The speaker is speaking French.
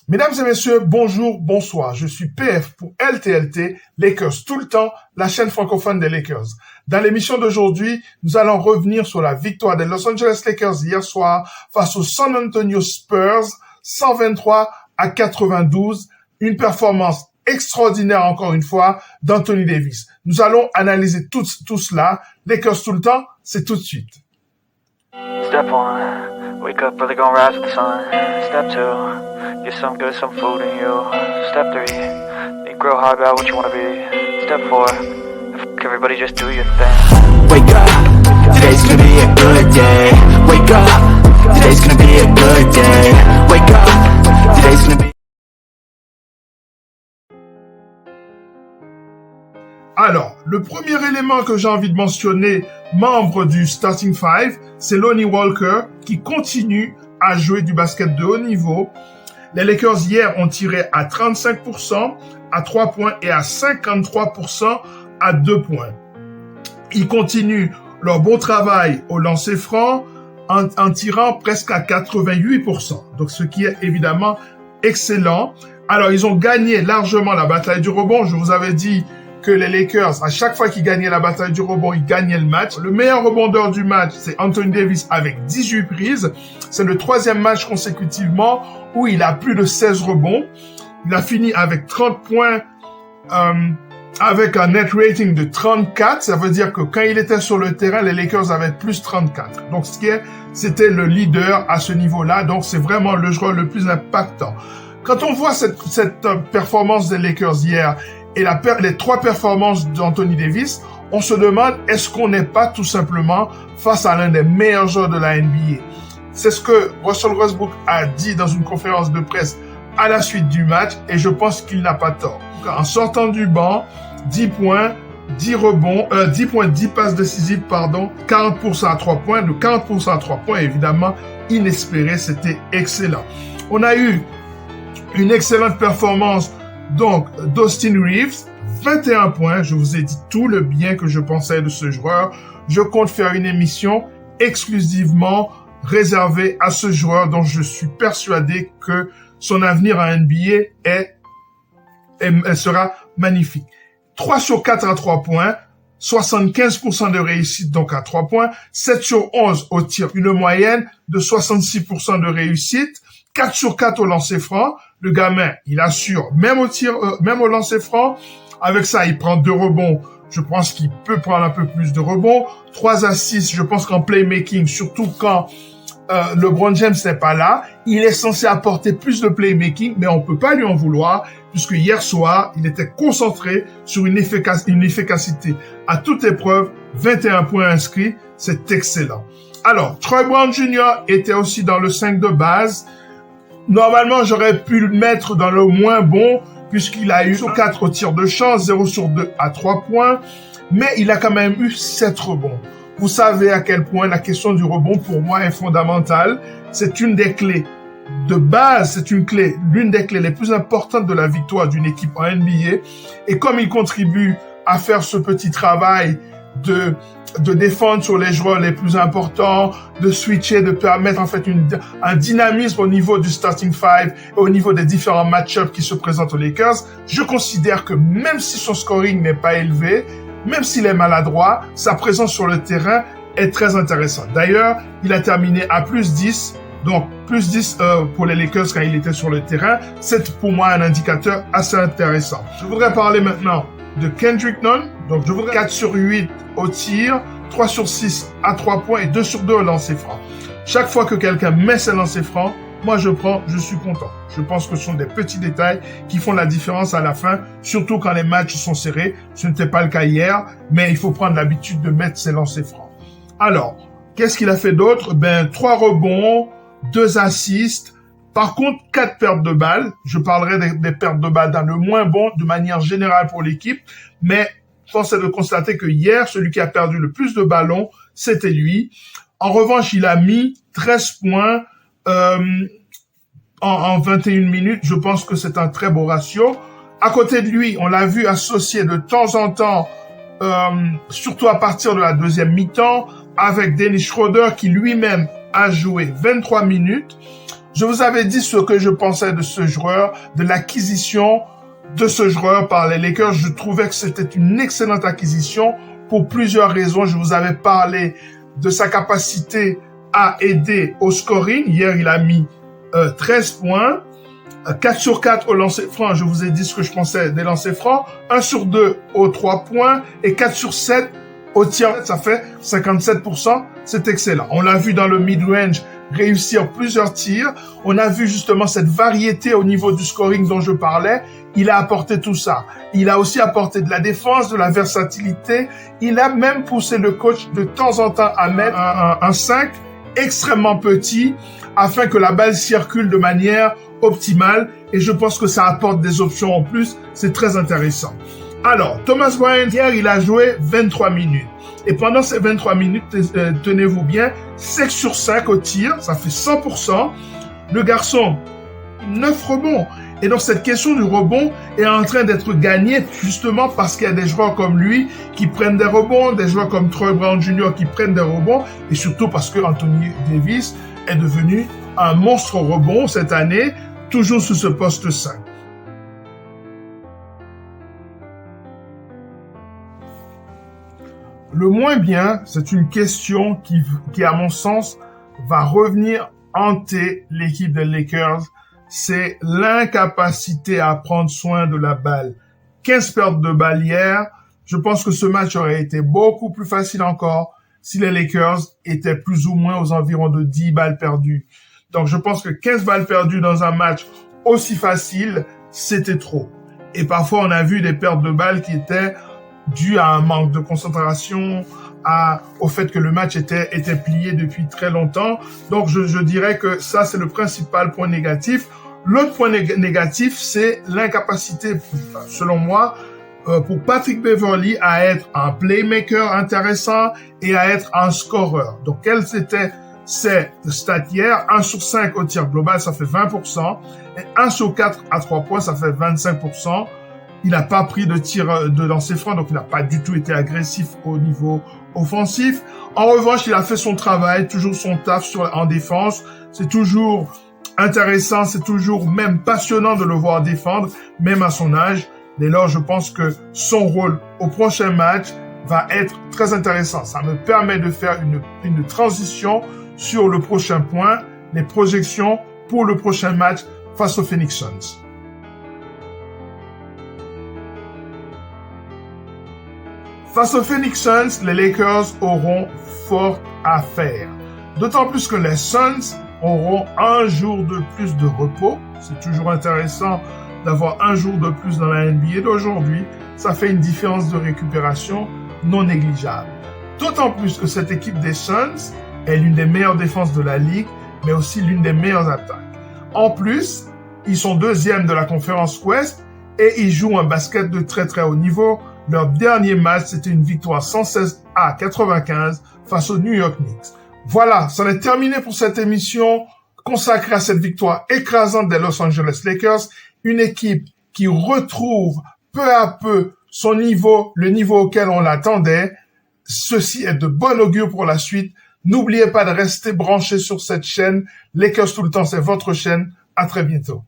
Mesdames et messieurs, bonjour, bonsoir. Je suis PF pour LTLT, Lakers tout le temps, la chaîne francophone des Lakers. Dans l'émission d'aujourd'hui, nous allons revenir sur la victoire des Los Angeles Lakers hier soir face aux San Antonio Spurs, 123-92. Une performance extraordinaire encore une fois d'Anthony Davis. Nous allons analyser tout cela. Lakers tout le temps, c'est tout de suite. Step 1, wake up early, gonna rise with the sun. Step 2, get some good, some food in you. Step 3, think real hard about what you wanna be. Step 4, everybody just do your thing. Wake up, today's gonna be a good day. Wake up, today's gonna be a good day. Wake up, today's gonna be... Alors, le premier élément que j'ai envie de mentionner, membre du Starting Five, c'est Lonnie Walker qui continue à jouer du basket de haut niveau. Les Lakers hier ont tiré à 35% à 3 points et à 53% à 2 points. Ils continuent leur bon travail au lancer franc en tirant presque à 88%. Donc, ce qui est évidemment excellent. Alors, ils ont gagné largement la bataille du rebond. Je vous avais dit que les Lakers, à chaque fois qu'ils gagnaient la bataille du rebond, ils gagnaient le match. Le meilleur rebondeur du match, c'est Anthony Davis avec 18 prises. C'est le 3e match consécutivement où il a plus de 16 rebonds. Il a fini avec 30 points, avec un net rating de 34. Ça veut dire que quand il était sur le terrain, les Lakers avaient plus 34. Donc, c'était le leader à ce niveau-là. Donc, c'est vraiment le joueur le plus impactant. Quand on voit cette performance des Lakers hier, et les 3 performances d'Anthony Davis, on se demande, est-ce qu'on n'est pas tout simplement face à l'un des meilleurs joueurs de la NBA? C'est ce que Russell Westbrook a dit dans une conférence de presse à la suite du match, et je pense qu'il n'a pas tort. En sortant du banc, 10 points, 10 rebonds, 10 points, 10 passes décisives, 40% à 3 points. Le 40% à 3 points, évidemment, inespéré, c'était excellent. On a eu une excellente performance donc, d'Austin Reeves, 21 points. Je vous ai dit tout le bien que je pensais de ce joueur. Je compte faire une émission exclusivement réservée à ce joueur dont je suis persuadé que son avenir en NBA sera magnifique. 3 sur 4 à 3 points, 75% de réussite donc à 3 points, 7 sur 11 au tir, une moyenne de 66% de réussite, 4 sur 4 au lancer franc. Le gamin, il assure, même au tir, même au lancer franc. Avec ça, il prend 2 rebonds. Je pense qu'il peut prendre un peu plus de rebonds. 3 assists, je pense qu'en playmaking, surtout quand LeBron James n'est pas là, il est censé apporter plus de playmaking, mais on peut pas lui en vouloir, puisque hier soir, il était concentré sur une efficacité à toute épreuve. 21 points inscrits, c'est excellent. Alors, Troy Brown Jr. était aussi dans le 5 de base. Normalement, j'aurais pu le mettre dans le moins bon, puisqu'il a eu 4 au tir de chance, 0 sur 2 à 3 points, mais il a quand même eu 7 rebonds. Vous savez à quel point la question du rebond, pour moi, est fondamentale. C'est une des clés de base, l'une des clés les plus importantes de la victoire d'une équipe en NBA. Et comme il contribue à faire ce petit travail de défendre sur les joueurs les plus importants, de switcher, de permettre en fait un dynamisme au niveau du starting five et au niveau des différents match-ups qui se présentent aux Lakers, je considère que même si son scoring n'est pas élevé, même s'il est maladroit, sa présence sur le terrain est très intéressante. D'ailleurs, il a terminé à plus 10, donc plus 10 pour les Lakers quand il était sur le terrain. C'est pour moi un indicateur assez intéressant. Je voudrais parler maintenant de Kendrick Nunn. Donc, je voudrais 4 sur 8 au tir, 3 sur 6 à 3 points et 2 sur 2 au lancer franc. Chaque fois que quelqu'un met ses lancers francs, moi je suis content. Je pense que ce sont des petits détails qui font la différence à la fin, surtout quand les matchs sont serrés. Ce n'était pas le cas hier, mais il faut prendre l'habitude de mettre ses lancers francs. Alors, qu'est-ce qu'il a fait d'autre? 3 rebonds, 2 assists. Par contre, 4 pertes de balles. Je parlerai des pertes de balles dans le moins bon, de manière générale pour l'équipe. Mais force est de constater que hier, celui qui a perdu le plus de ballons, c'était lui. En revanche, il a mis 13 points en 21 minutes. Je pense que c'est un très beau ratio. À côté de lui, on l'a vu associé de temps en temps, surtout à partir de la deuxième mi-temps, avec Dennis Schroeder qui lui-même a joué 23 minutes. Je vous avais dit ce que je pensais de ce joueur, de l'acquisition de ce joueur par les Lakers. Je trouvais que c'était une excellente acquisition pour plusieurs raisons. Je vous avais parlé de sa capacité à aider au scoring. Hier, il a mis 13 points, 4 sur 4 au lancer franc. Je vous ai dit ce que je pensais des lancers francs. 1 sur 2 aux 3 points et 4 sur 7 au tir. Ça fait 57%. C'est excellent. On l'a vu dans le mid-range réussir plusieurs tirs. On a vu justement cette variété au niveau du scoring dont je parlais. Il a apporté tout ça. Il a aussi apporté de la défense, de la versatilité. Il a même poussé le coach de temps en temps à mettre un 5 extrêmement petit afin que la balle circule de manière optimale. Et je pense que ça apporte des options en plus. C'est très intéressant. Alors, Thomas Bryant, hier, il a joué 23 minutes. Et pendant ces 23 minutes, tenez-vous bien, 5 sur 5 au tir, ça fait 100%. Le garçon, 9 rebonds. Et donc, cette question du rebond est en train d'être gagnée justement parce qu'il y a des joueurs comme lui qui prennent des rebonds, des joueurs comme Troy Brown Jr. qui prennent des rebonds, et surtout parce que Anthony Davis est devenu un monstre rebond cette année, toujours sous ce poste 5. Le moins bien, c'est une question qui, à mon sens, va revenir hanter l'équipe des Lakers. C'est l'incapacité à prendre soin de la balle. 15 pertes de balles hier. Je pense que ce match aurait été beaucoup plus facile encore si les Lakers étaient plus ou moins aux environs de 10 balles perdues. Donc, je pense que 15 balles perdues dans un match aussi facile, c'était trop. Et parfois, on a vu des pertes de balles qui étaient dû à un manque de concentration, au fait que le match était plié depuis très longtemps. Donc, je dirais que ça, c'est le principal point négatif. L'autre point négatif, c'est l'incapacité, selon moi, pour Patrick Beverley à être un playmaker intéressant et à être un scoreur. Donc, quels étaient ces stats hier? 1 sur 5 au tir global, ça fait 20%. Et 1 sur 4 à 3 points, ça fait 25%. Il n'a pas pris de tir de lancer franc, donc il n'a pas du tout été agressif au niveau offensif. En revanche, il a fait son travail, toujours son taf en défense. C'est toujours intéressant, c'est toujours même passionnant de le voir défendre, même à son âge. Dès lors, je pense que son rôle au prochain match va être très intéressant. Ça me permet de faire une transition sur le prochain point, les projections pour le prochain match face aux Phoenix Suns. Face aux Phoenix Suns, les Lakers auront fort à faire. D'autant plus que les Suns auront un jour de plus de repos. C'est toujours intéressant d'avoir un jour de plus dans la NBA d'aujourd'hui. Ça fait une différence de récupération non négligeable. D'autant plus que cette équipe des Suns est l'une des meilleures défenses de la ligue, mais aussi l'une des meilleures attaques. En plus, ils sont deuxièmes de la conférence Ouest et ils jouent un basket de très très haut niveau. Leur dernier match, c'était une victoire 116-95 face aux New York Knicks. Voilà, c'en est terminé pour cette émission consacrée à cette victoire écrasante des Los Angeles Lakers. Une équipe qui retrouve peu à peu son niveau, le niveau auquel on l'attendait. Ceci est de bon augure pour la suite. N'oubliez pas de rester branché sur cette chaîne. Lakers tout le temps, c'est votre chaîne. À très bientôt.